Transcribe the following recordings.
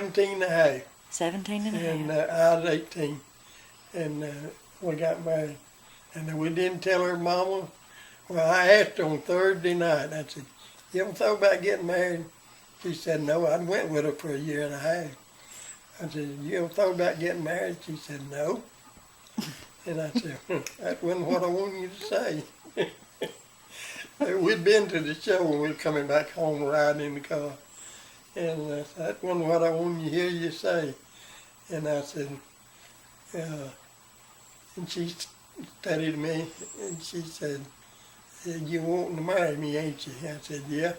17 and a half. 17 and a half. And I was 18. And we got married. And we didn't tell her mama. Well, I asked her on Thursday night. I said, you ever thought about getting married? She said, no. I went with her for a year and a half. I said, you ever thought about getting married? She said, no. And I said, that wasn't what I wanted you to say. We'd been to the show when we were coming back home riding in the car. And that wasn't what I wanted to hear you say. And I said, and she studied me, and she said, you wanting to marry me, ain't you? I said, yeah.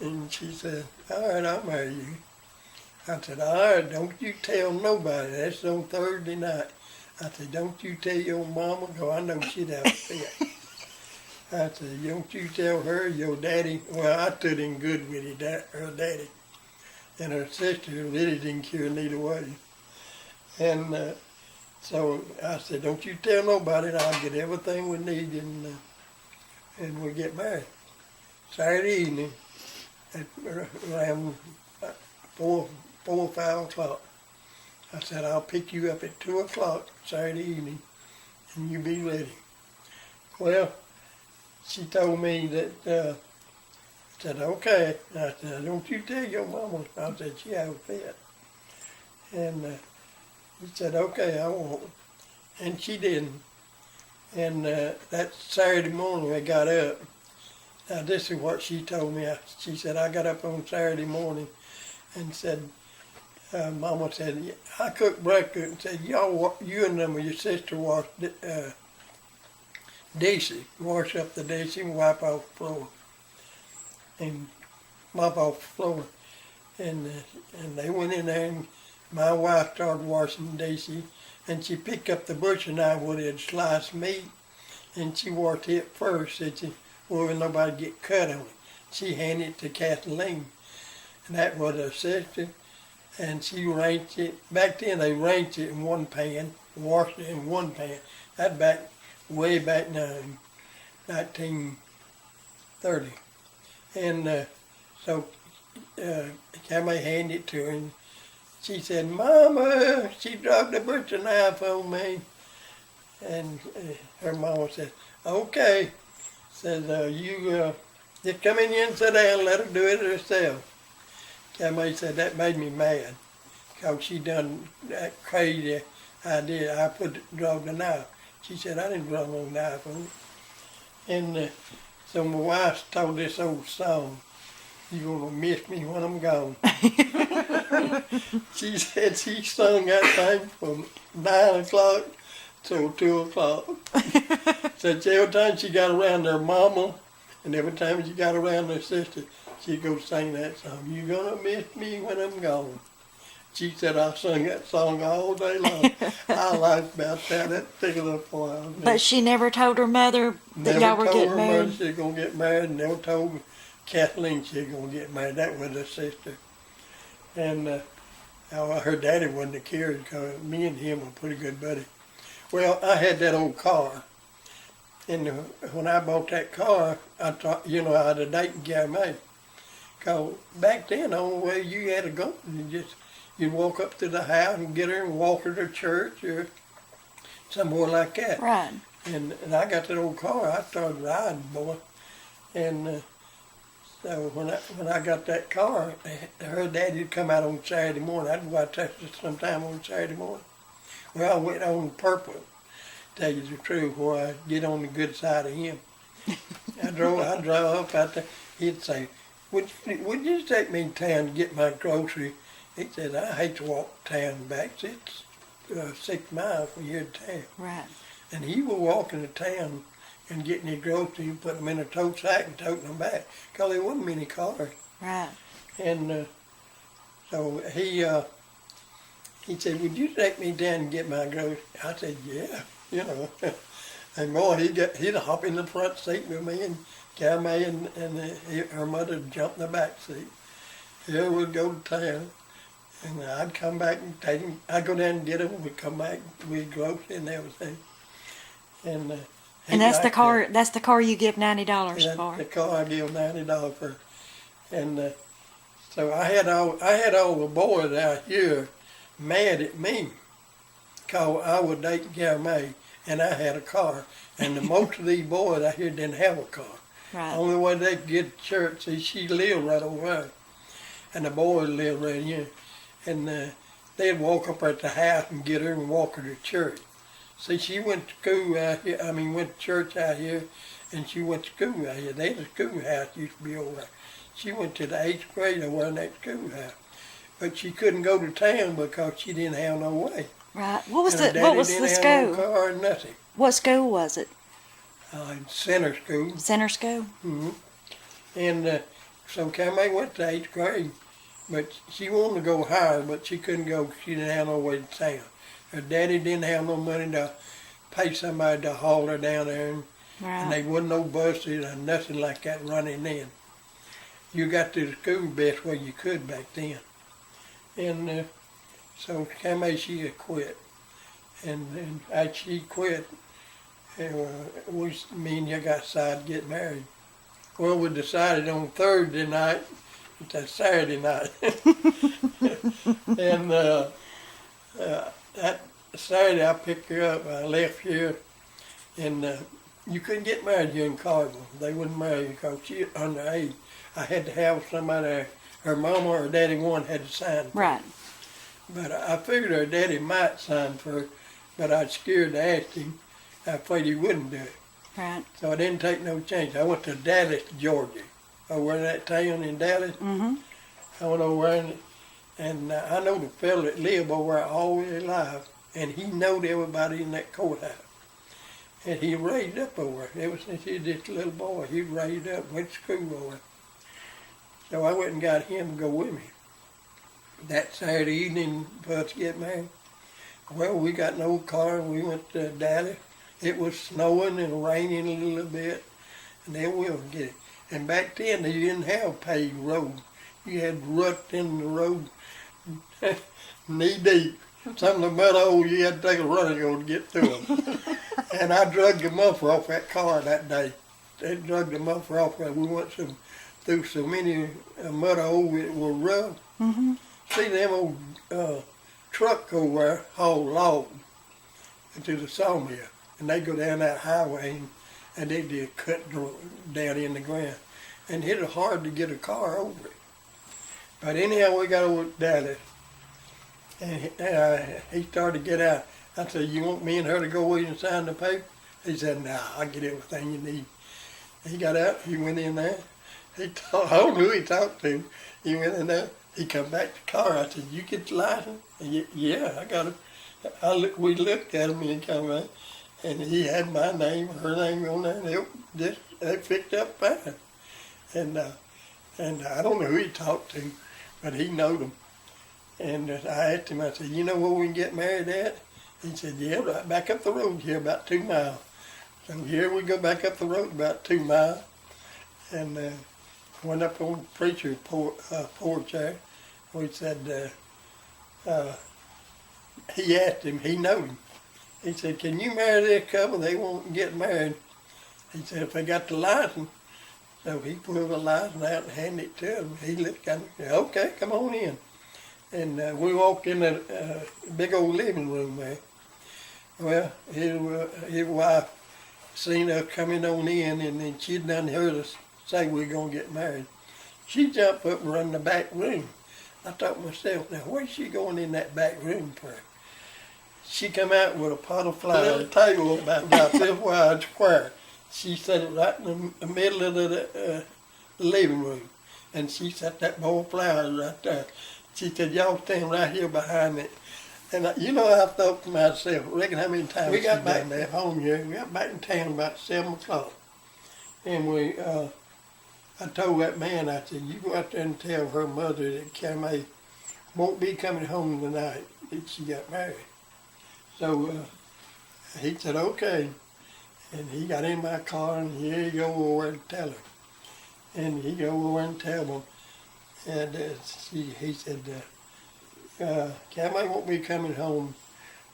And she said, all right, I'll marry you. I said, all right, don't you tell nobody. That's on Thursday night. I said, don't you tell your mama, because I know she'd have a fit. I said, don't you tell her, your daddy. Well, I stood in good with her daddy. And her sister really didn't care neither way. And so I said, don't you tell nobody, and I'll get everything we need, and we'll get married. Saturday evening at around 4 or 5 o'clock. I said, I'll pick you up at 2 o'clock Saturday evening, and you be ready. Well, she told me that, I said, okay. I said, don't you tell your mama. I said, she have a fit. And he said, okay, I won't. And she didn't. And that Saturday morning I got up. Now this is what she told me. She said, I got up on Saturday morning and said, Mama said, I cooked breakfast and said, you and them, your sister wash dishes, wash up the dishes and wipe off the floor. And mop off the floor. And they went in there and my wife started washing the dishes, and she picked up the butcher knife where it sliced meat, and she washed it first, said she, well, nobody get cut on it. She handed it to Kathleen, and that was her sister, and she rinsed it. Back then they rinsed it in one pan, washed it in one pan. That way back now in 1930. And so Cammy handed it to her, and she said, Mama, she dropped the butcher knife on me. And her mama said, okay. Said, you just come in here and sit down and let her do it herself. Cammy said, that made me mad, because she done that crazy idea. I dropped the knife. She said, I didn't drop no knife on it. And so my wife told this old song, you're gonna miss me when I'm gone. She said she sung that thing from 9 o'clock till 2 o'clock. Said every time she got around her mama, and every time she got around her sister, she'd go sing that song, you're gonna miss me when I'm gone. She said I sung that song all day long. I laughed about that particular point. But she never told her mother that y'all were getting married? Never told her mother she was going to get married, never told Kathleen she was going to get married. That was her sister. And her daddy wouldn't have cared, because me and him were pretty good buddies. Well, I had that old car. And when I bought that car, I thought, I had a date and get married. Because back then, the only way you had to go, you'd walk up to the house and get her and walk her to church or somewhere like that. Right. And I got that old car, I started riding, boy. And so when I got that car, her daddy'd come out on Saturday morning. I'd go out to Texas sometime on Saturday morning. Well, I went on purpose, to tell you the truth, where I'd get on the good side of him. I drove up out there. He'd say, would you take me to town to get my groceries? He said, I hate to walk town back. It's 6 miles from here to town. Right. And he was walking to town and getting his groceries and putting them in a tote sack and toting them back, because there wasn't many cars. Right. And so he said, would you take me down and get my groceries? I said, yeah, And boy, he'd hop in the front seat with me, and Cammy and her mother jump in the back seat. Here we'd go to town. And I'd come back and take him. I'd go down and get him. We'd come back with groceries and everything. And that's the car. That's the car you give $90 for. That's the car I give $90 for. And So I had all the boys out here mad at me because I was dating Jeremy and I had a car. And the most of these boys out here didn't have a car. Right. Only way they could get to church, see, she lived right over there. And the boys lived right here. And they'd walk up at the house and get her and walk her to church. See, she went to school out here, went to church out here, and she went to school out here. They had a schoolhouse used to be over there. She went to the 8th grade over in that schoolhouse. But she couldn't go to town because she didn't have no way. Right. What was And her the what daddy was didn't the have school? No car or nothing. What school was it? Center school. Center school. Mm-hmm. And so Cammy went to 8th grade, but she wanted to go higher, but she couldn't go. She didn't have no way to town. Her daddy didn't have no money to pay somebody to haul her down there, and there wasn't no buses or nothing like that running in. You got to the school best way you could back then. And so Cammy, she had quit. And after she quit, me and you got decided to get married. Well, we decided on Thursday night, it's Saturday night. And that Saturday I picked her up, I left here, and you couldn't get married here in Cardinal. They wouldn't marry you because she was underage. I had to have somebody, her mama or daddy one had to sign for her. Right. But I figured her daddy might sign for her, but I was scared to ask him. I afraid he wouldn't do it. Right. So I didn't take no chance. I went to Dallas, Georgia, over in that town in Dallas. Mm-hmm. I went over there, and I know the fellow that lived over there all his life, and he knowed everybody in that courthouse. And he raised up over there. Ever since he was just a little boy, he raised up, went to school over there. So I went and got him to go with me that Saturday evening for us to get married. Well, we got an old car and we went to Dallas. It was snowing and raining a little bit, and then we were get it. And back then they didn't have paved roads. You had ruts in the road, knee deep. Some of the mud holes you had to take a running go to get through them. And I dragged the muffler off that car that day. They dragged the muffler off. We went through so many mud holes that were rough. Mm-hmm. See them old truck over there haul logs to the sawmill, and they go down that highway and they did cut down in the ground, and it was hard to get a car over it. But anyhow, we got over to Dallas, and he started to get out. I said, "You want me and her to go with you and sign the paper?" He said, "Nah, I'll get everything you need." He got out. He went in there. I don't know who he talked to. He went in there. He come back to the car. I said, "You get the license?" And yeah, I got it. We looked at him and he come back, and he had my name, her name on there, and they picked up fine. And I don't know who he talked to, but he knowed them. And I asked him, I said, "You know where we can get married at?" He said, "Yeah, right back up the road here, about 2 miles." So here we go back up the road about 2 miles, and went up on the preacher's porch there. We said, he asked him, he knowed him. He said, "Can you marry this couple? They won't get married." He said, "If they got the license." So he pulled the license out and handed it to him. He looked at him and said, "Okay, come on in." And we walked in the big old living room there. Well, his wife seen us coming on in, and then she'd done heard us say we're going to get married. She jumped up and run the back room. I thought to myself, now where's she going in that back room for? She come out with a pot of flour, a table about this wide square. She set it right in the middle of the living room. And she set that bowl of flour right there. She said, "Y'all stand right here behind it." And I thought to myself, reckon how many times we got back there home here. We got back in town about 7 o'clock. And I told that man, I said, "You go out there and tell her mother that Cammy won't be coming home tonight if she got married." So he said, "Okay." And he got in my car, and here he go over and tell her. And he go over and tell them. And he said, "Cammy won't be coming home."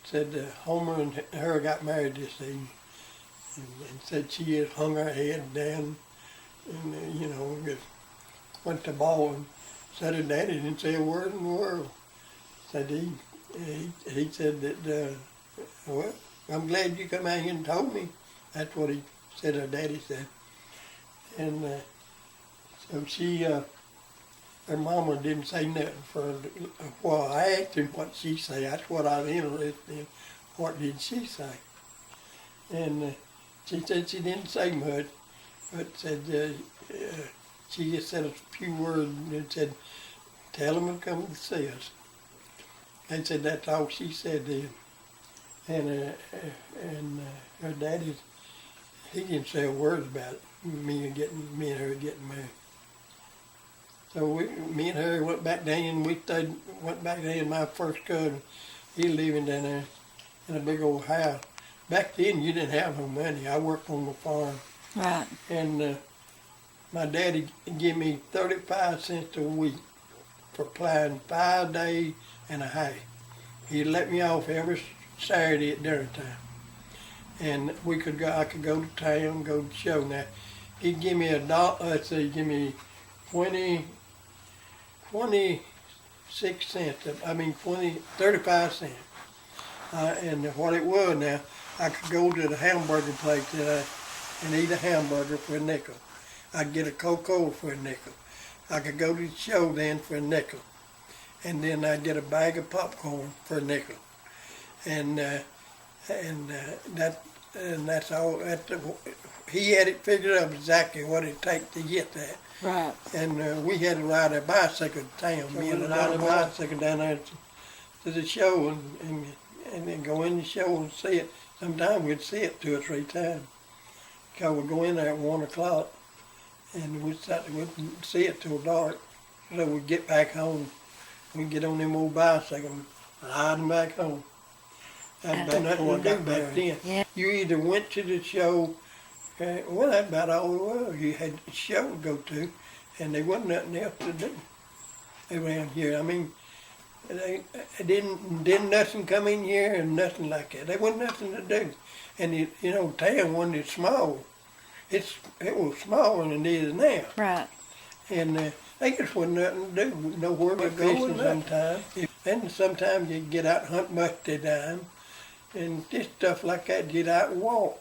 Said Homer and her got married this evening. And said she had hung her head down and, just went to bawling. said her daddy didn't say a word in the world. Said he said that, well, I'm glad you come out here and told me. That's what he said her daddy said. And so she, her mama didn't say nothing for a while. I asked him what she said. That's what I was interested in. What did she say? And she said she didn't say much, but said she just said a few words and said, tell them to come to see us. And said that's all she said then. And her daddy, he didn't say a word about it, me and her getting married. So me and her went back down and went back down and my first cousin, he living down there in a big old house. Back then you didn't have no money. I worked on the farm. Right. And my daddy gave me 35 cents a week for plowing 5 days and a half. He'd let me off every Saturday at dinner time. And I could go to town, go to the show. Now, he'd give me give me 26 cents, 35 cents. And what it was now, I could go to the hamburger place and eat a hamburger for a nickel. I'd get a Coca-Cola for a nickel. I could go to the show then for a nickel. And then I'd get a bag of popcorn for a nickel. And that's all. He had it figured out exactly what it'd take to get that. Right. And we had to ride a bicycle to town. So we had to ride a bicycle down there to the show and then go in the show and see it. Sometimes we'd see it 2 or 3 times. Because we'd go in there at 1 o'clock and we'd see it till dark. So we'd get back home. We'd get on them old bicycles and ride them back home. That's nothing to do back then. Yeah. You either went to the show, well, that's about all it was. You had the show to go to, and there wasn't nothing else to do around here. I mean, they didn't nothing come in here and nothing like that. There wasn't nothing to do. And town wasn't small. It was smaller than it is now. Right. And there just wasn't nothing to do. Nowhere but fishing sometimes. And sometimes you'd get out and hunt musty dime and just stuff like that. Get out and walk.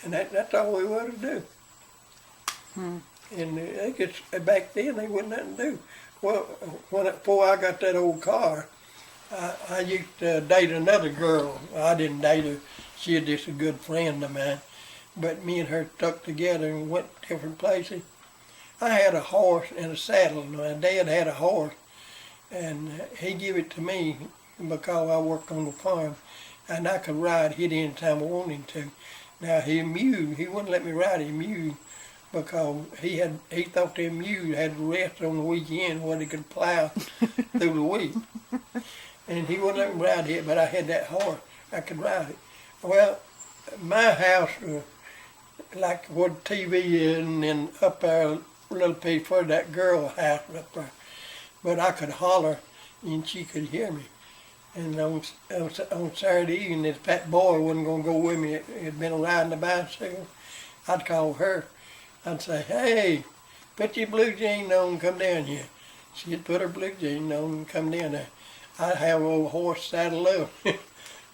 And that's all we wanted to do. And back then there wasn't nothing to do. Well, before I got that old car, I used to date another girl. I didn't date her. She was just a good friend of mine. But me and her stuck together and went different places. I had a horse and a saddle. My dad had a horse, and he gave it to me because I worked on the farm, and I could ride it anytime I wanted to. Now he mewed. He wouldn't let me ride him mewed because he thought them mules had to rest on the weekend where they could plow through the week. And he wouldn't let me ride it, but I had that horse. I could ride it. Well, my house was like what TV is, and then up there a little piece further, that girl house up there. But I could holler and she could hear me. And on Saturday evening, this fat boy wasn't going to go with me. He'd been riding the bicycle. I'd call her. I'd say, hey, put your blue jeans on and come down here. She'd put her blue jeans on and come down there. I'd have an old horse saddle up.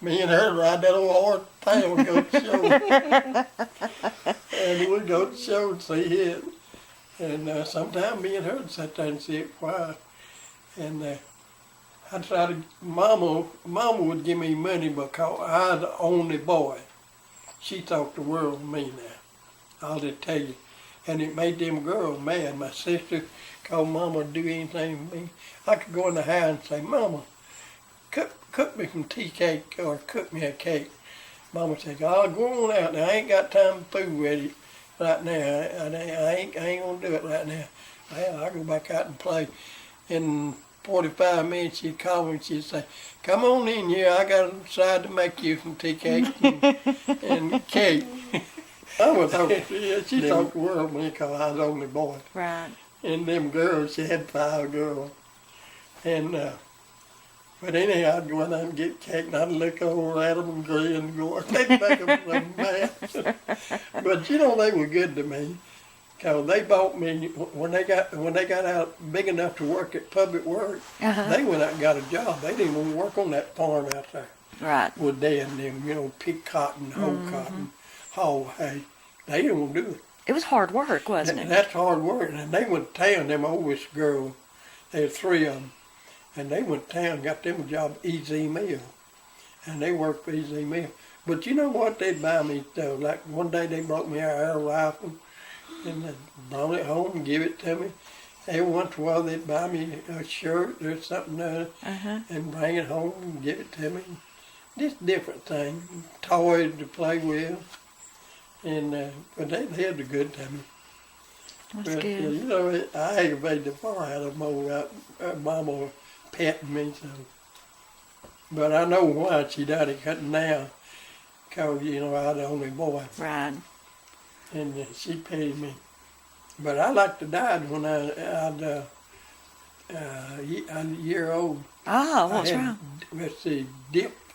Me and her ride that old horse tail and go to the show. And we'd go to the show and see it. And sometimes me and her would sit there and see it quiet. And I'd try to, Mama would give me money because I was the only boy. She thought the world of me now. I'll just tell you. And it made them girls mad. My sister called Mama to do anything for me. I could go in the house and say, Mama, cook me some tea cake or cook me a cake. Mama said, I'll go on out now. I ain't got time for food ready right now. I ain't gonna do it right now. Well, I go back out and play. In 45 minutes she'd call me and she'd say, come on in here, I got to decide to make you some tea cake and cake. She thought the world of me because I was the only boy. Right. And them girls, she had 5 girls. And but anyhow, I'd go in there and get cake, and I'd look over at them and grin and go, they'd make them so mad. But they were good to me, 'Cause they bought me when they got out big enough to work at public work. They went out and got a job. They didn't want to work on that farm out there Right. with Dad and them, pick cotton, hoe cotton, haul hay. They didn't want to do it. It was hard work, wasn't it? That's hard work. And they went to town, them oldest girls, there were 3 of them, and they went to town and got them a job at Easy Mill. And they worked for Easy Mill. But you know what? They'd buy me stuff. Like one day they brought me our air rifle and they brought it home and give it to me. Every once in a while they'd buy me a shirt or something and bring it home and give it to me. Just different things, toys to play with. And but they had a good time. That's But good. I aggravated the far out of them old mama petting me. So. But I know why she died of cutting now, because I was the only boy. Right. And she paid me. But I like to die when I was a year old. Oh, what's I had, wrong? Let's see,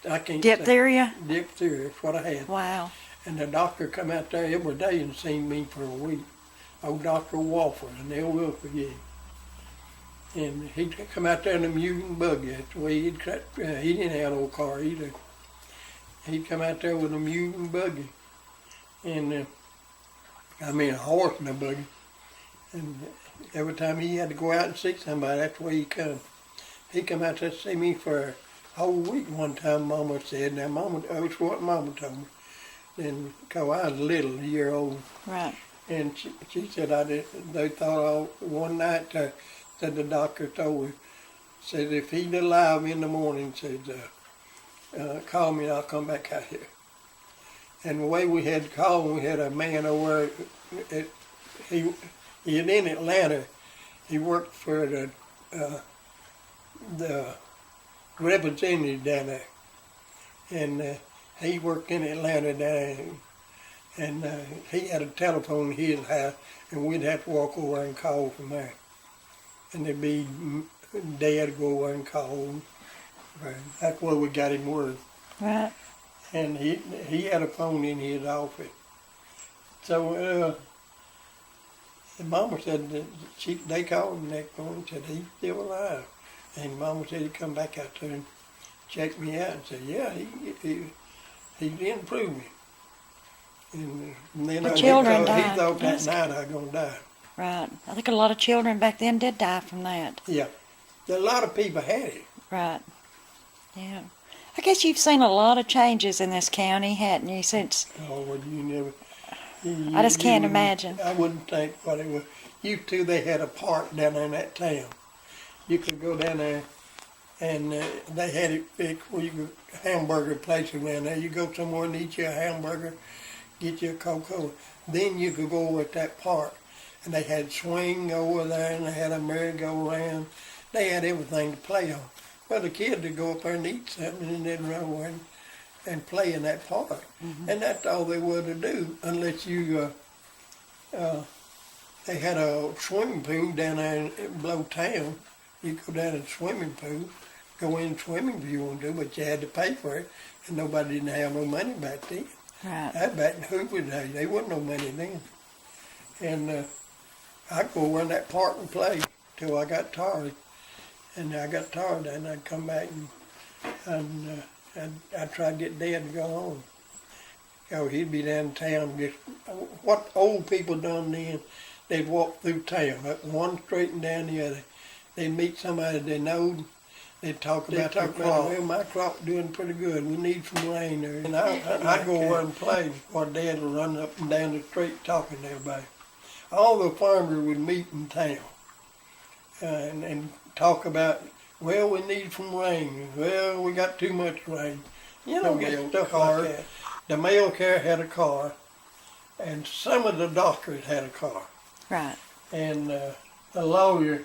I can't Diphtheria? say. Diphtheria, that's what I had. Wow. And the doctor come out there every day and seen me for a week. Old Dr. Walford, and they will forget. And he'd come out there in a mutant buggy. That's the way he didn't have no car either. He'd come out there with a mutant buggy. And a horse and a buggy. And every time he had to go out and see somebody, that's the way he come. He come out there to see me for a whole week one time, Mama said. Now, that's what Mama told me. And because I was little, a year old. Right. And she said they thought one night, said the doctor told her, said if he's alive in the morning, said, call me and I'll come back out here. And the way we had to call him, we had a man over, he was in Atlanta. He worked for the representative down there. And he worked in Atlanta down there. And he had a telephone in his house, and we'd have to walk over and call from there. And there'd be Dad go over and call. That's where we got him word. Right. And he had a phone in his office. So Mama said that they called him next morning and said he's still alive. And Mama said he'd come back out there and check me out and said, yeah, he's improving. And then The children he died. thought that That's- night I was going to die. Right. I think a lot of children back then did die from that. Yeah. A lot of people had it. Right. Yeah. I guess you've seen a lot of changes in this county, hadn't you, since... Oh, well, you never... I just can't you- imagine. I wouldn't think what it was. Used to, they had a park down there in that town. You could go down there and they had it fixed where you could, hamburger places down there. You go somewhere and eat you a hamburger, get you a Coca-Cola. Then you could go over at that park. And they had swing over there and they had a merry-go-round. They had everything to play on. Well, the kids would go up there and eat something and then run away and play in that park. And that's all they were to do unless you, they had a swimming pool down there below town. You go down to the swimming pool, go in the swimming pool you want to do, but you had to pay for it. And nobody didn't have no money back then. Right. That back in Hoover days, there wasn't no money then. And I'd go around that park and play till I got tired. And I got tired and I'd come back and I'd try to get Dad to go home. He'd be downtown just, what old people done then, they'd walk through town, up one street and down the other. They'd meet somebody they knowed, they'd talk about their crop. Well, my crop's doing pretty good, we need some rain there. And I'd go over and play while Dad would run up and down the street talking to everybody. All the farmers would meet in town and talk about, well, we need some rain. Well, we got too much rain. Get stuff like that. The mail carrier had a car, and some of the doctors had a car. Right. And the lawyer,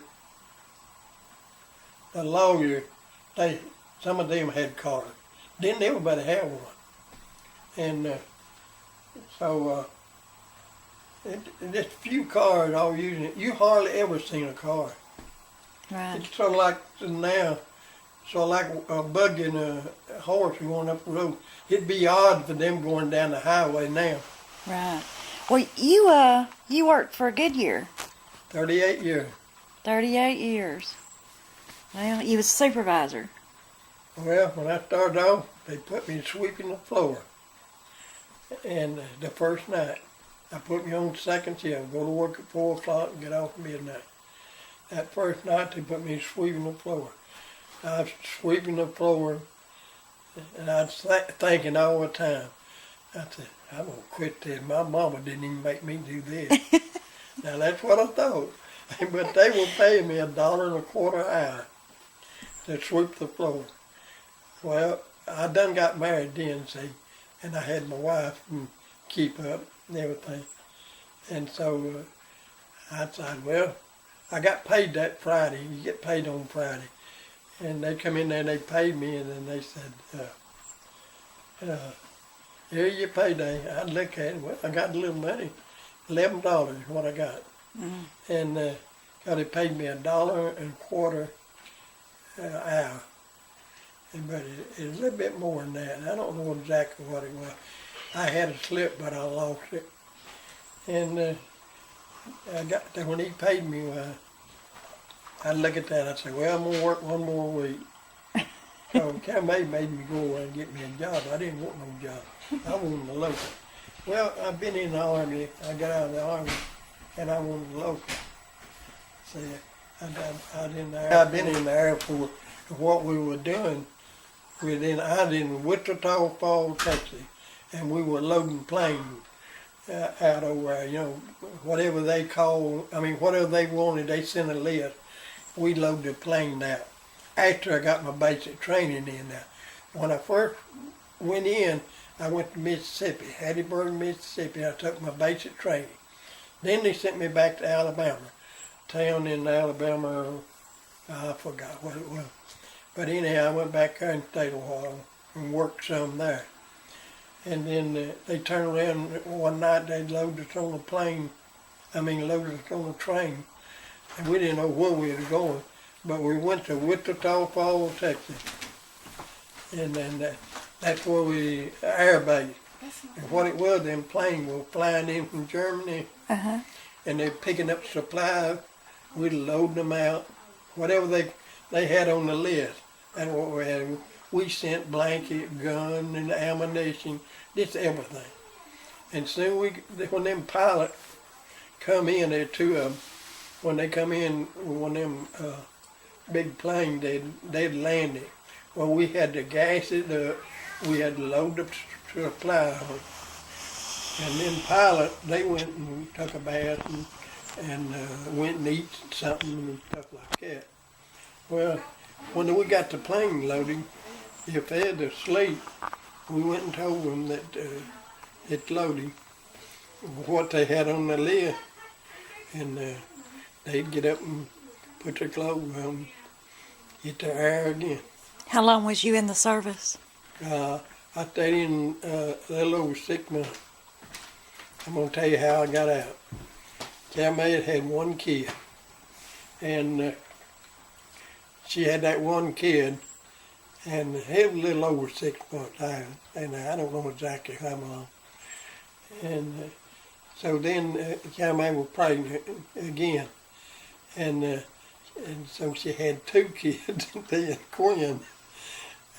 some of them had cars. Didn't everybody have one? And so just few cars all using it. You hardly ever seen a car. Right. It's sort of like now, sort of like a buggy and a horse going up the road. It'd be odd for them going down the highway now. Right. Well, you worked for a good year. 38 years. 38 years. Well, you was a supervisor. Well, when I started off, they put me sweeping the floor. And the first night, I put me on the second shift, go to work at 4 o'clock and get off at midnight. That first night, they put me sweeping the floor. I was sweeping the floor, and I was thinking all the time. I said, I'm going to quit this. My mama didn't even make me do this. Now, that's what I thought. But they were paying me $1.25 an hour to sweep the floor. Well, I done got married then, see, and I had my wife and keep up and everything. And so I said, well, I got paid that Friday. You get paid on Friday. And they come in there and they paid me, and then they said, here's your payday. I'd look at it. Well, I got a little money. $11 is what I got. Mm-hmm. And they paid me $1.25 an hour. But it was a little bit more than that. I don't know exactly what it was. I had a slip, but I lost it. And I got that when he paid me, I look at that and I said, well, I'm going to work one more week. So Keepsake made me go away and get me a job. I didn't want no job. I wanted a local. Well, I've been in the Army. I got out of the Army, and I wanted a local. See, I've been in the Air Force. What we were doing, I was in Wichita Falls, Texas, and we were loading planes out over there, you know, whatever they whatever they wanted, they sent a list. We loaded the plane out. After I got my basic training in there. When I first went in, I went to Mississippi, Hattiesburg, Mississippi. I took my basic training. Then they sent me back to Alabama, town in Alabama, I forgot what it was. But anyhow, I went back there and stayed a while and worked some there. And then they turned around one night, they loaded us on a plane, loaded us on a train. And we didn't know where we were going, but we went to Wichita Falls, Texas. And then that's where we air base. And what it was, them planes were flying in from Germany, and they're picking up supplies. We'd load them out, whatever they had on the list. And what we had, we sent blanket, gun, and ammunition, just everything. And soon when them pilots come in, there are two of them. When they come in, one of them big planes, they'd land it. Well, we had to gas it up. We had to load the supply on it. And then pilot, they went and took a bath and went and eat something and stuff like that. Well, when we got the plane loading, if they had to sleep, we went and told them that it's loading, what they had on the list, and they'd get up and put their clothes on, get their air again. How long was you in the service? I stayed in a little over 6 months. I'm going to tell you how I got out. Keepsake had one kid, and she had that one kid, and it was a little over 6 months, and I don't know exactly how long. And so then Keepsake was pregnant again, and so she had 2 kids, then twins,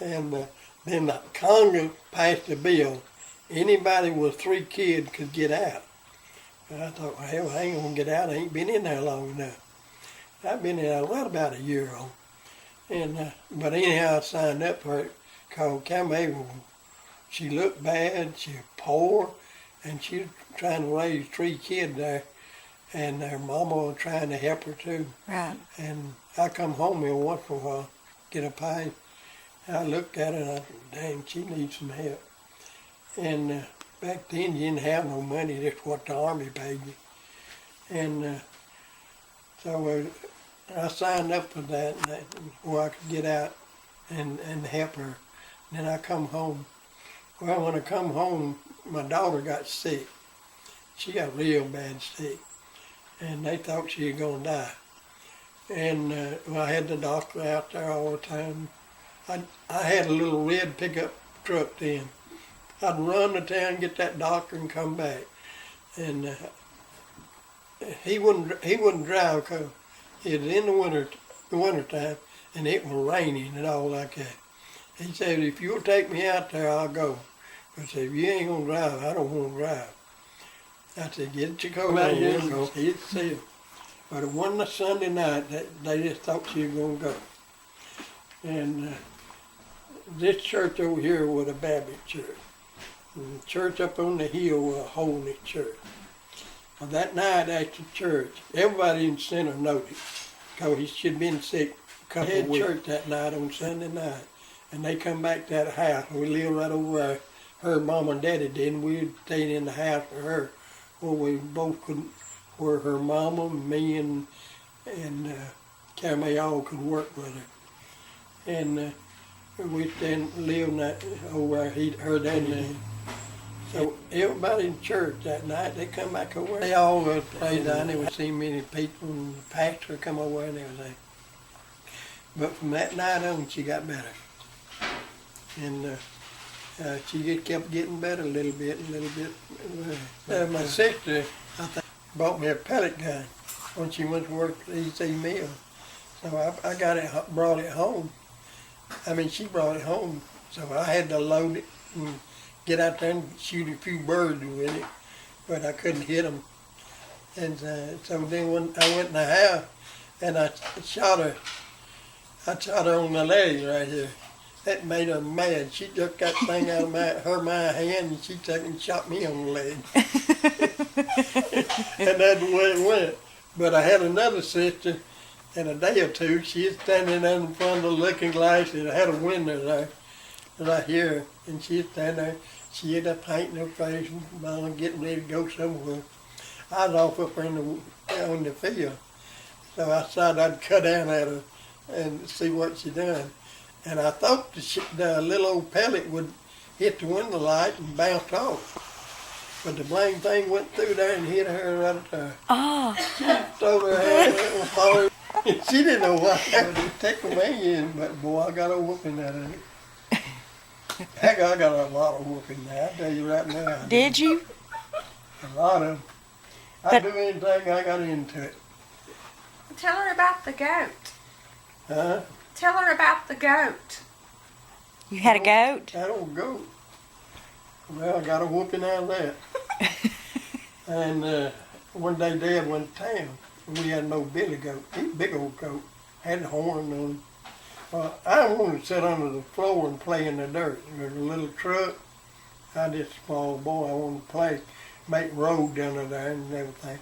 and then the Congress passed a bill. Anybody with 3 kids could get out. And I thought, well, hell, I ain't gonna get out. I ain't been in there long enough. I've been in there about a year on. And but anyhow, I signed up for it because Keepsake, she looked bad, she was poor, and she was trying to raise 3 kids there, and her mama was trying to help her too. Right. And I come home here once in a while, get a pay. I looked at her and I said, dang, she needs some help. And back then you didn't have no money, that's what the Army paid you. And so I signed up for that, where I could get out and help her. And then I come home. Well, when I come home, my daughter got sick. She got real bad sick. And they thought she was going to die. And I had the doctor out there all the time. I had a little red pickup truck then. I'd run to town, get that doctor, and come back. and he wouldn't drive because it was in the winter time, and it was raining and all like that. He said, if you'll take me out there, I'll go. I said, if you ain't gonna drive, I don't want to drive. I said, get your coat out here and go. He'd see him. But it wasn't a Sunday night that they just thought she was gonna go. And this church over here was a Baptist church. And the church up on the hill was a holy church. Well, that night after church, everybody in the center noticed, because she'd been sick a couple of weeks. Church that night on Sunday night, and they come back to that house. We lived right over where her mom and daddy did, and we stayed in the house with her, where we both could, where her mama, me, and Carrie all could work with her. And we then lived over where her daddy lived. So everybody in church that night, they come back over. They all prayed. I never seen many people, and the pastor come over and everything. But from that night on, she got better. And she just kept getting better a little bit. My sister, I think, bought me a pellet gun when she went to work at EC Mill. So I got it, brought it home. I mean, she brought it home, so I had to load it and get out there and shoot a few birds with it, but I couldn't hit them. And so then when I went in the house and I shot her on the leg right here. That made her mad. She took that thing out of my hand and she took and shot me on the leg. And that's the way it went. But I had another sister, in a day or two, she was standing in front of the looking glass and I had a window there right here, and she was standing there. She had up painting her face and getting ready to go somewhere. I was off up on the field. So I decided I'd cut down at her and see what she done. And I thought the little old pellet would hit the window light and bounce off. But the blame thing went through there and hit her right there. Oh. She throwed her hand and falling. She didn't know what happened. It tickled me in, but boy, I got a whooping out of it. Heck, I got a lot of whooping now, I tell you right now. Did you? A lot of them. I'd do anything I got into it. Tell her about the goat. Huh? Tell her about the goat. You had a goat? That old goat. Well, I got a whooping out of that. And one day Dad went to town. We had no billy goat. He was a big old goat. Had the horn on him. Well, I wanted to sit under the floor and play in the dirt. There was a little truck. I just a small boy. I wanted to play, make road down there and everything.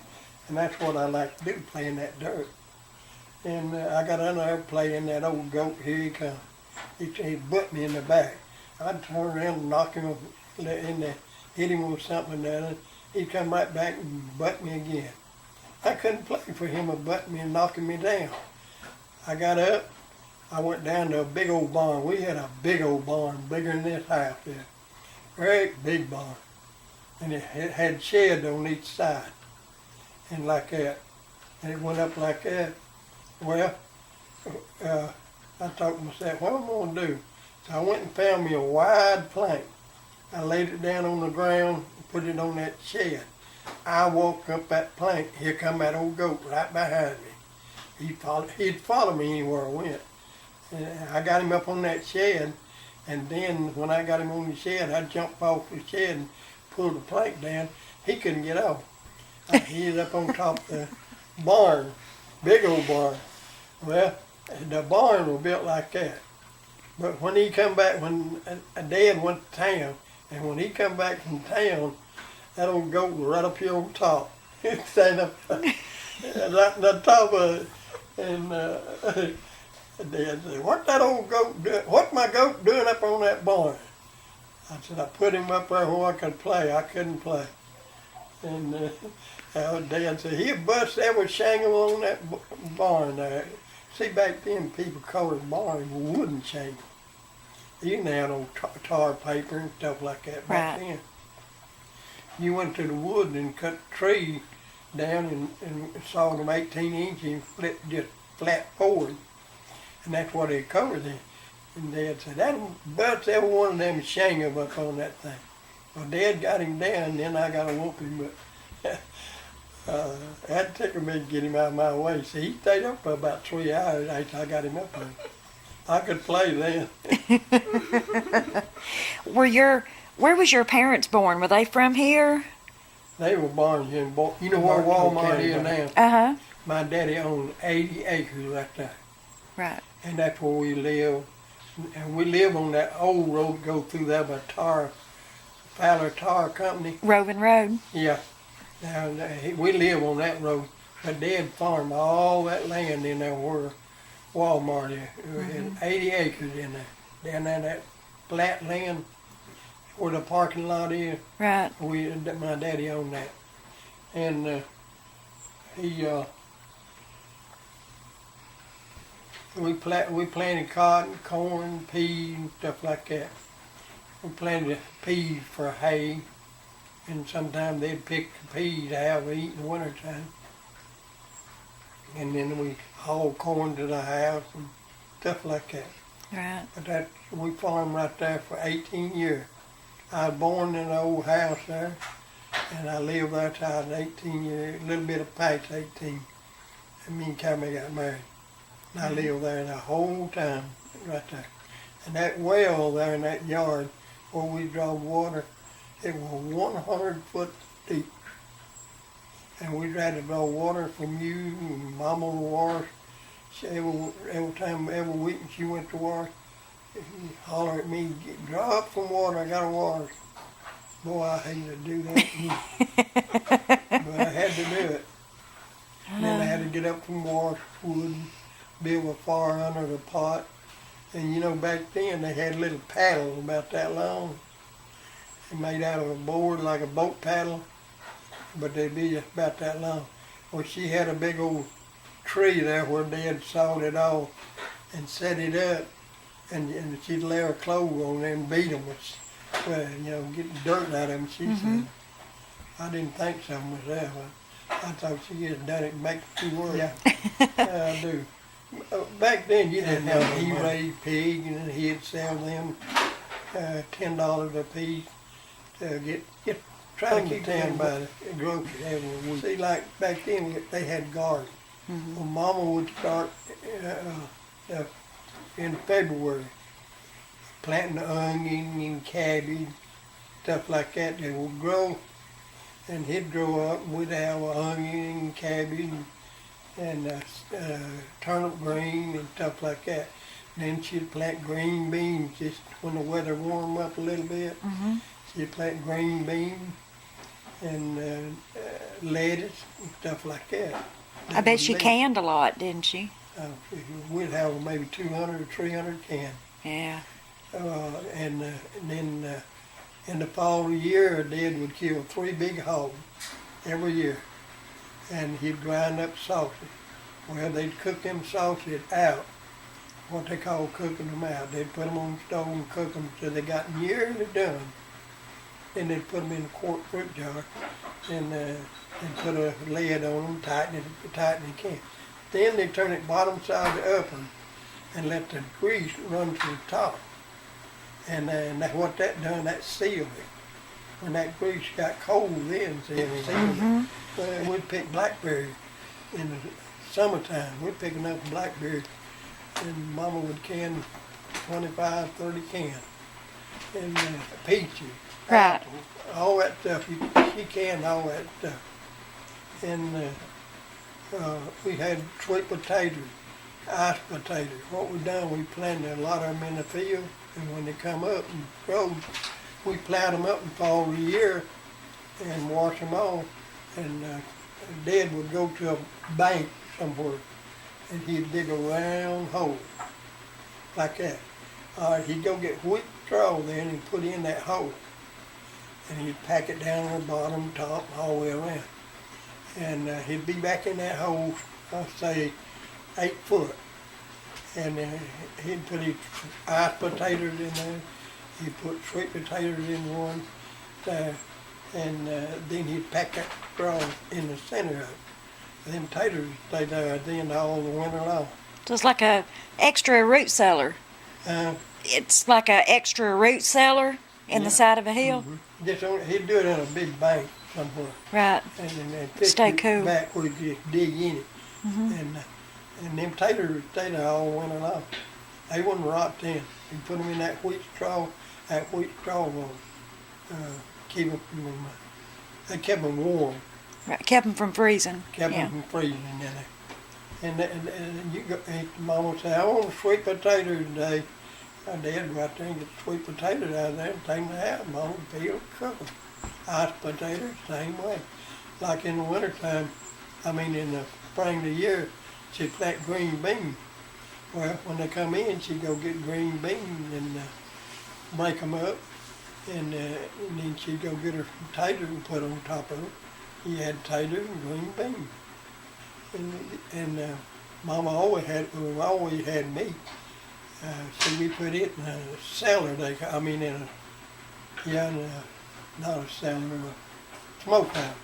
And that's what I like to do, play in that dirt. And I got under there playing that old goat. Here he comes. He butt me in the back. I'd turn around and knock him in the, hit him with something down. He'd come right back and butt me again. I couldn't play for him to butt me and knocking me down. I got up. I went down to a big old barn. We had a big old barn, bigger than this house here. Great big barn. And it had sheds on each side. And like that. And it went up like that. Well, I thought to myself, what am I going to do? So I went and found me a wide plank. I laid it down on the ground and put it on that shed. I walked up that plank. Here come that old goat right behind me. He'd follow me anywhere I went. And I got him up on that shed, and then when I got him on the shed, I jumped off the shed and pulled the plank down. He couldn't get off. He was up on top of the barn, big old barn. Well, the barn was built like that. But when he come back, when Dad went to town, and when he come back from town, that old goat was right up here on top. Standing up right on the top of it. And Dad said, what that old goat doing? What my goat doing up on that barn? I said, I put him up there where I could play. I couldn't play. And Dad said, he'll bust every shingle on that barn there. See, back then people colored barns with wooden shingles. You didn't have no tar paper and stuff like that back then. You went to the wood and cut a tree down and sawed them 18 inches and flipped just flat forward. And that's what they covered in. And Dad said, that'll bust every one of them shingles up on that thing. Well, Dad got him down, then I got to whoop him, but That took a minute to get him out of my way. See, he stayed up for about 3 hours after I got him up there. I could play then. Where was your parents born? Were they from here? They were born here in you know where Walmart is now? Uh-huh. My daddy owned 80 acres right there. Right. And that's where we live. And we live on that old road that goes through there by Fowler Tar Company. Roving Road. Yeah. Now, we live on that road. My dad farmed all that land in there where Walmart is. We had 80 acres in there. Down there, that flat land where the parking lot is. Right. My daddy owned that. And we planted cotton, corn, peas, and stuff like that. We planted peas for hay, and sometimes they'd pick the peas to have to eat in the wintertime. And then we hauled corn to the house and stuff like that. Right. But we farmed right there for 18 years. I was born in an old house there, and I lived there till I was 18 years, a little bit past 18. And me and Cammy got married. And I lived there the whole time, right there. And that well there in that yard where we draw water, it was 100 foot deep. And we had to draw water from you, and Mama would water. Every week when she went to work, she'd holler at me, draw up some water, I got to water. Boy, I hated to do that. But I had to do it. And then I had to get up from water wood, build a fire under the pot. And you know, back then they had little paddles about that long. They made out of a board like a boat paddle, but they'd be about that long. Well, she had a big old tree there where they had sawed it off and set it up, and she'd lay her clothes on there and beat them with, get the dirt out of them, she said. I didn't think something was there, but I thought she had done it to make it work. Yeah, I do. Back then you didn't have he raised pigs, and he'd sell them $10 a piece to try to keep them by the grocery every week. See, like back then they had gardens. Well, Mama would start in February planting onion and cabbage, stuff like that. They would grow, and he'd grow up, and we'd have onion and cabbage and turnip green and stuff like that. And then she'd plant green beans just when the weather warmed up a little bit. She'd plant green beans and lettuce and stuff like that. I bet she canned a lot, didn't she? We'd have maybe 200 or 300 cans. Yeah. And then in the fall of the year, Dad would kill 3 big hogs every year, and he'd grind up sausage. Well, they'd cook them sausage out, what they call cooking them out. They'd put them on the stove and cook them till they got nearly done. Then they'd put them in a quart fruit jar and put a lid on them, tighten it the can. Then they turn it bottom side up and let the grease run to the top. And what that done, that sealed it. When that grease got cold then, see, it sealed it. Well, we'd pick blackberries in the summertime. We'd pick enough blackberries, and Mama would can 25, 30 cans. And peaches, Right. apples, all that stuff. She canned all that stuff. And we had sweet potatoes, iced potatoes. What we done, we planted a lot of them in the field, and when they come up and grow, we plowed them up in fall of the year and wash them off. And Dad would go to a bank somewhere, and he'd dig a round hole like that. He'd go get wheat straw then and put in that hole, and he'd pack it down on the bottom, top, all the way around. And he'd be back in that hole, I'd say 8 foot. And he'd put his iced potatoes in there. He'd put sweet potatoes in one, and then he'd pack that straw in the center of it. Them taters stay there at the end all the winter long. So it's like a extra root cellar. It's like a extra root cellar in the side of a hill. Just he'd do it in a big bank. somewhere. Right. And Stay fix it cool. back where you just dig in it. And them taters stayed there all winter long. They wouldn't rot then. You put them in that wheat straw will keep them from, they kept them warm, Right. Kept them from freezing. kept Yeah. them from freezing in there. And you go, and Mama said, I want a sweet potato today. My dad go out there and get the sweet potatoes out of there and take them out. Mama peel and cook them. Iced potatoes, same way. Like in the wintertime, in the spring of the year, she'd plant green beans. Well, when they come in, she'd go get green beans and break them up. And then she'd go get her potatoes and put on top of them. You had potatoes and green beans. And Mama always had meat. So we put it in a cellar. Not a cellar, a smokehouse.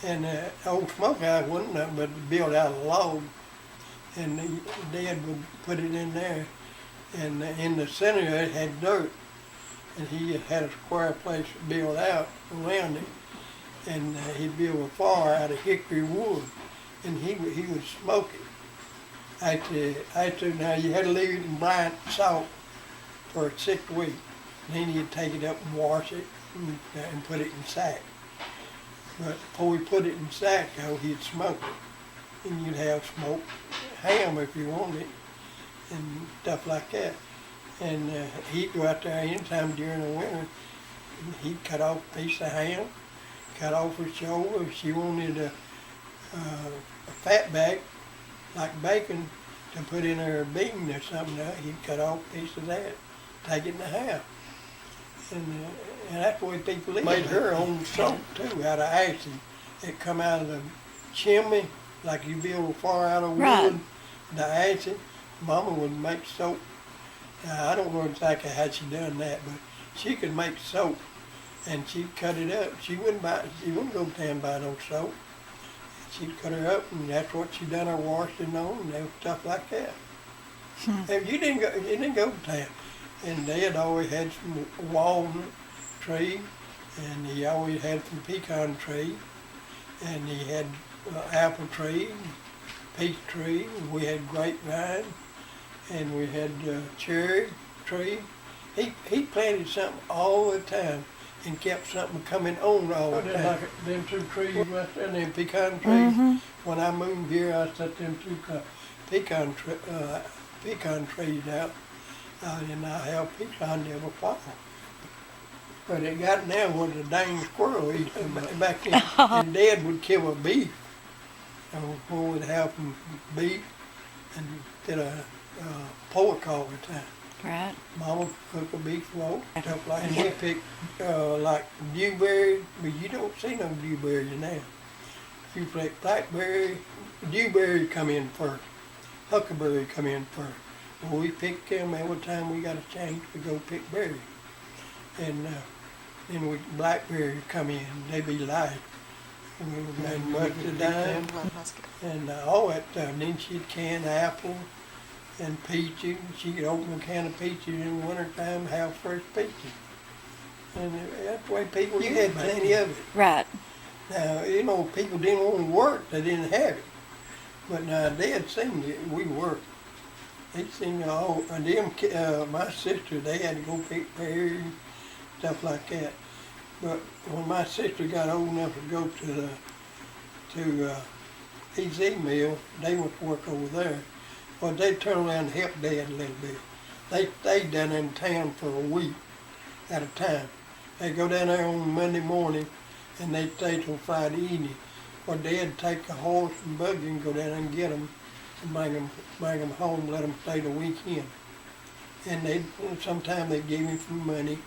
And old smokehouse wasn't nothing but built out of log. And Dad would put it in there. And in the center of it had dirt. And he had a square place built out around it. And he'd build a fire out of hickory wood. And he would smoke it. Now you had to leave it in brine salt for 6 weeks. Then he'd take it up and wash it and put it in sack. But before we put it in sack, he'd smoke it. And you'd have smoked ham if you wanted, and stuff like that. And he'd go out there anytime during the winter, and he'd cut off a piece of ham, cut off her shoulder. If she wanted a fat back, like bacon, to put in her bean or something, he'd cut off a piece of that, take it in half. And that's the way people lived. Made her own soap too, out of ashes. It come out of the chimney, like you build a fire out of wood, Right. the ashes. Mama would make soap. I don't know exactly how she done that, but she could make soap, and she'd cut it up. She wouldn't go down and buy no soap. She'd cut her up, and that's what she done her washing on, and stuff like that. And you didn't go to town. And Dad always had some walnut tree, and he always had some pecan tree, and he had apple tree, peach tree, and we had grapevine, and we had cherry tree. He planted something all the time and kept something coming on all the time. Like them 2 trees right there, them pecan trees. When I moved here, I set them 2 pecan trees out. And I have pecan never fall. But it got now where the dang squirrel eats them back then. And Dad would kill a beef. And we would have some beef and did a pork all the time. Right. Mama cook a beef roll, stuff like that. And we picked like dewberries, but you don't see no dewberries now. You pick blackberry, dewberry come in first. Huckleberry come in first. Well, we pick them every time we got a chance to go pick berries. And then blackberries come in, they be light. And much to dime, and all that stuff. And then she'd can apple and peaches. She could open a can of peaches in the wintertime, have fresh peaches. And that's the way people you had plenty of it. Right. Now, people didn't want to work, they didn't have it. But now Dad seen it, we worked. They seen and them, my sister, they had to go pick berries, stuff like that. But when my sister got old enough to go to EZ mill, they went to work over there. Well, they'd turn around and help Dad a little bit. They stayed down in town for a week at a time. They'd go down there on Monday morning, and they'd stay till Friday evening. Well, Dad'd take a horse and buggy and go down there and get them, and bring them home, let them stay the weekend. And sometimes they gave him some money,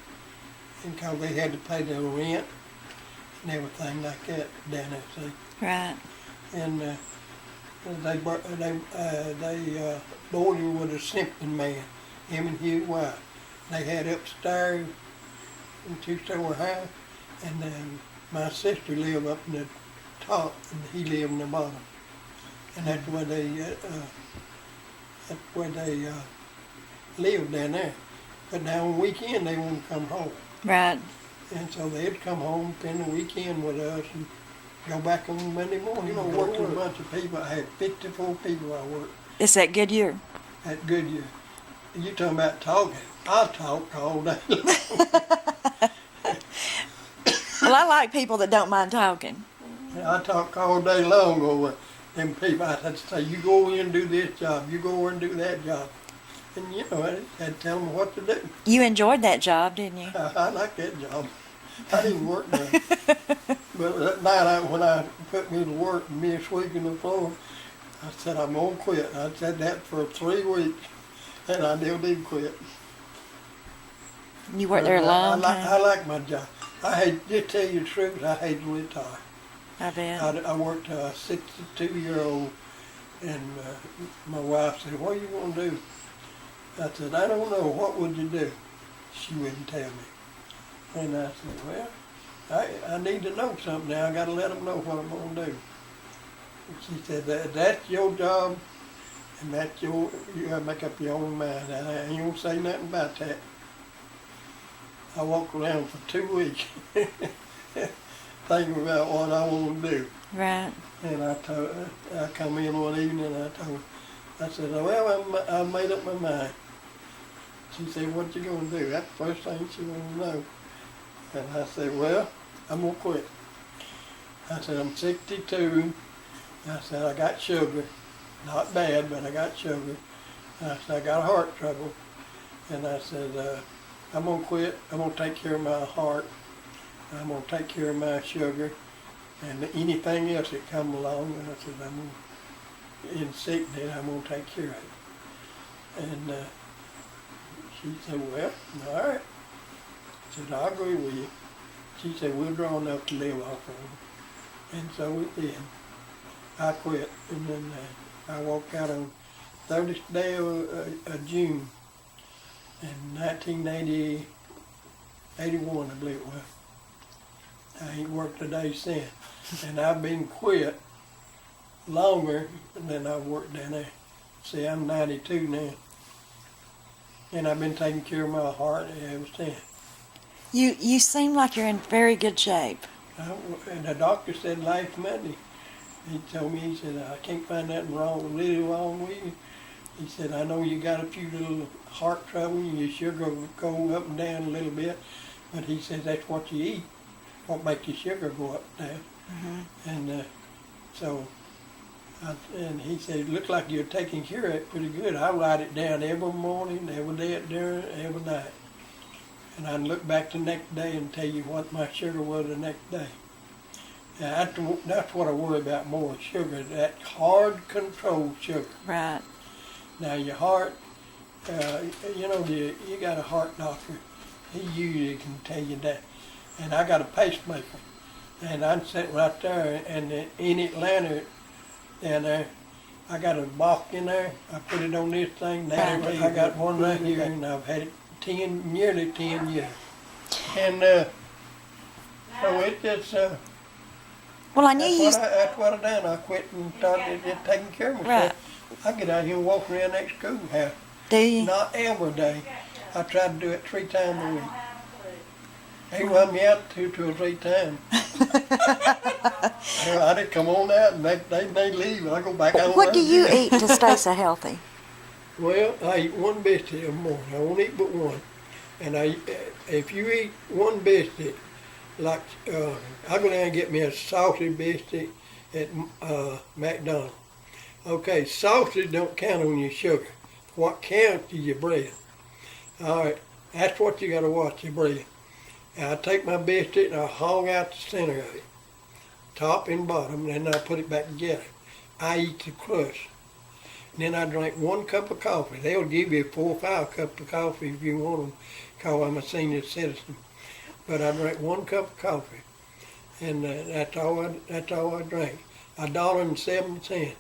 and because they had to pay their rent and everything like that down there, see. Right. And they boarded with a Simpson man, him and his wife. They had upstairs a 2-story house, and then my sister lived up in the top, and he lived in the bottom. And that's where they lived down there. But now on the weekend they wouldn't come home. Right. And so they'd come home, spend the weekend with us, and go back on Monday morning. You know, worked with a bunch of people. I had 54 people I worked It's that good year. at Goodyear. You talking about talking? I talked all day. Well, I like people that don't mind talking. I talk all day long over them people. I had to say, you go over and do this job, you go over and do that job. And you know, I had to tell them what to do. You enjoyed that job, didn't you? I like that job. I didn't work there. But that night when I put me to work and me sweeping the floor, I said, I'm going to quit. I said that for 3 weeks, and I still did quit. You worked there a long I time. like my job. I hate, just tell you the truth, I hate to retire. I bet. I worked a 62-year-old, and my wife said, what are you going to do? I said, I don't know. What would you do? She wouldn't tell me. And I said, well, I need to know something now. I got to let them know what I'm going to do. And she said, that's your job, and that's you got to make up your own mind. I ain't going to say nothing about that. I walked around for 2 weeks thinking about what I want to do. Right. And I come in one evening and I said, well, I made up my mind. She said, what you going to do? That's the first thing she wanted to know. And I said, well, I'm going to quit. I said, I'm 62. I said, I got sugar. Not bad, but I got sugar. I said, I got heart trouble. And I said, I'm going to quit. I'm going to take care of my heart. I'm going to take care of my sugar. And anything else that come along, and I said, I'm in sickness, I'm going to take care of it. And she said, well, all right. I said, I agree with you. She said, we'll draw enough to live off of. And so we did. I quit, and then I walked out on 30th day of June in 1980, 81, I believe it was. I ain't worked a day since. And I've been quit longer than I've worked down there. See, I'm 92 now. And I've been taking care of my heart ever since. You seem like you're in very good shape. And the doctor said last Monday, he told me, he said, I can't find nothing really wrong with you. He said, I know you got a few little heart trouble and your sugar will go up and down a little bit, but he said that's what you eat, what makes your sugar go up and down. Mm-hmm. And and he said, it looked like you're taking care of it pretty good. I write it down every morning, every day at dinner, every night. And I'd look back the next day and tell you what my sugar was the next day. Now, that's what I worry about more, sugar, that hard controlled sugar. Right. Now your heart, you know, you got a heart doctor. He usually can tell you that. And I got a pacemaker. And I'm sitting right there, and in Atlanta, down there, I got a box in there. I put it on this thing. Now I got one right here, and I've had it nearly 10 years. And so it just, well, I knew you. That's what I done. I quit and started just taking care of myself. Right. I get out here and walk around that schoolhouse. Do you? Not every day. I try to do it 3 times a week. They run me out 2 or 3 times. I just come on out and they leave and I go back out. What do you eat to stay so healthy? Well, I eat 1 biscuit in the morning. I won't eat but 1. And if you eat 1 biscuit, like I go down and get me a sausage biscuit at McDonald's. Okay, sausage don't count on your sugar. What counts is your bread. All right, that's what you got to watch, your bread. And I take my biscuit and I hog out the center of it, top and bottom, and then I put it back together. I eat the crust. And then I drink 1 cup of coffee. They'll give you 4 or 5 cups of coffee if you want them, because I'm a senior citizen. But I drink 1 cup of coffee, and that's all I drink. $1.07.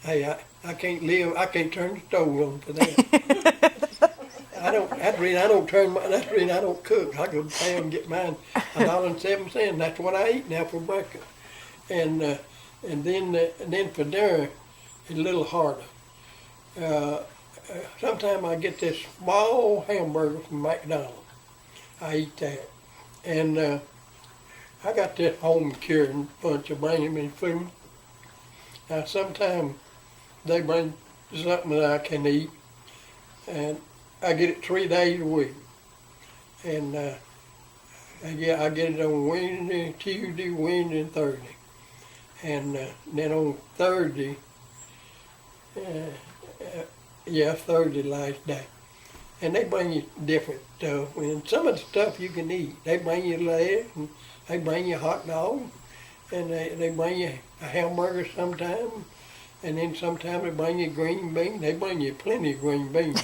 Hey, I can't live. I can't turn the stove on for that. That's the reason I don't cook. I go to town and get mine $1.07. That's what I eat now for breakfast, and then for dinner it's a little harder. Sometimes I get this small hamburger from McDonald's. I eat that, And I got this home cured bunch of bringing me food. Now sometimes they bring something that I can eat, and I get it 3 days a week. And I get it on Wednesday, Tuesday, Wednesday, and Thursday. And then on Thursday, Thursday last day. And they bring you different stuff. And some of the stuff you can eat. They bring you lettuce, and they bring you hot dog, and they bring you a hamburger sometimes. And then sometimes they bring you green beans. They bring you plenty of green beans.